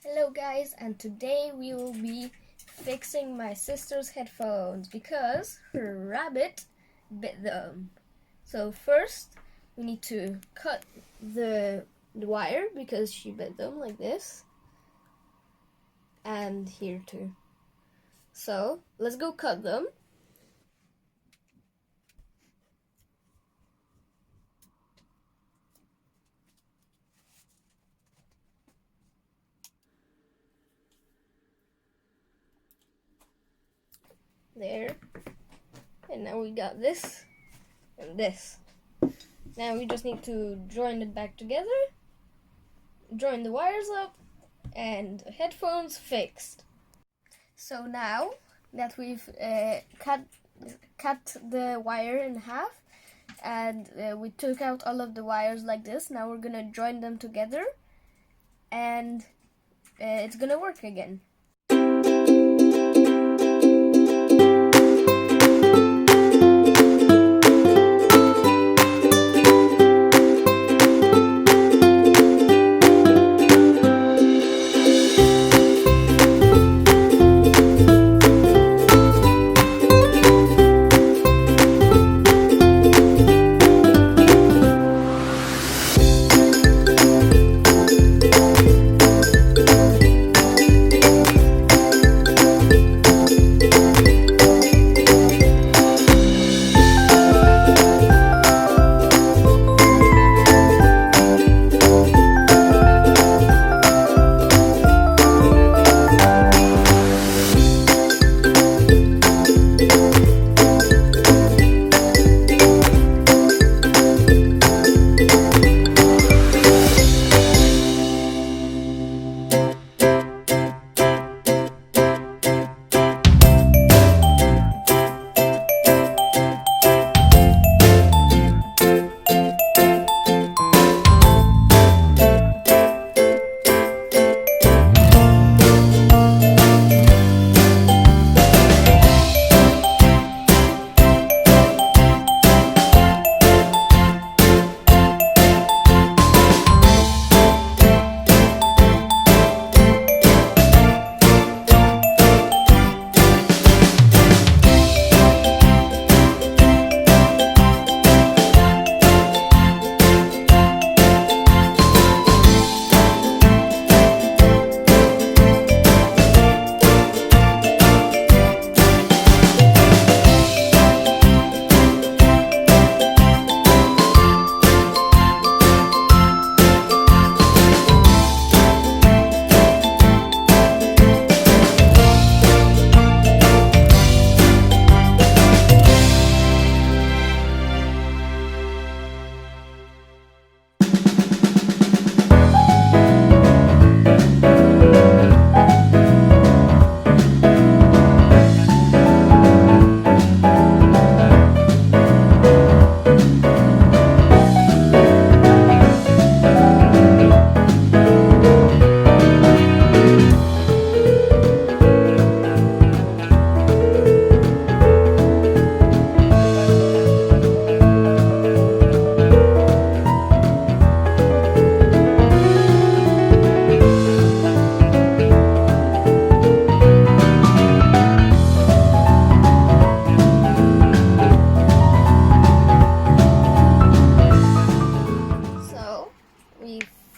Hello guys, and today we will be fixing my sister's headphones because her rabbit bit them. So first we need to cut the wire because she bit them like this, and here too. So let's go cut them. There. And now we got this and this. Now we just need to join it back together, join the wires up, and headphones fixed. So now that we've cut the wire in half, and we took out all of the wires like this, now we're gonna join them together, and it's gonna work again.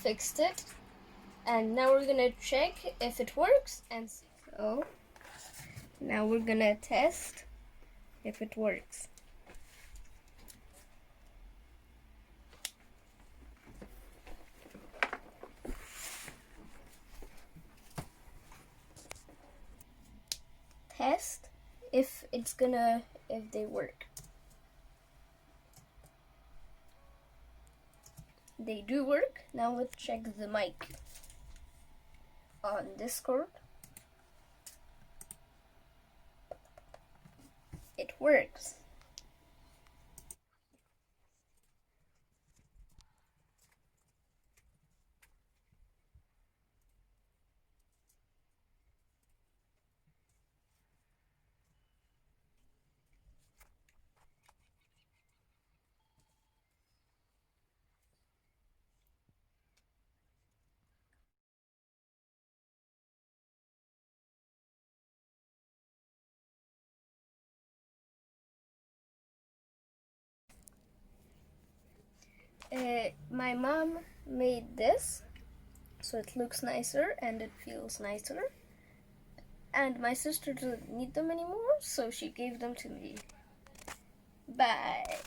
Fixed it, and now we're gonna check if it works, and so now we're gonna test if it works. Test if they work. They do work. Now let's check the mic on Discord. It works. My mom made this, so it looks nicer and it feels nicer. And my sister doesn't need them anymore, so she gave them to me. Bye.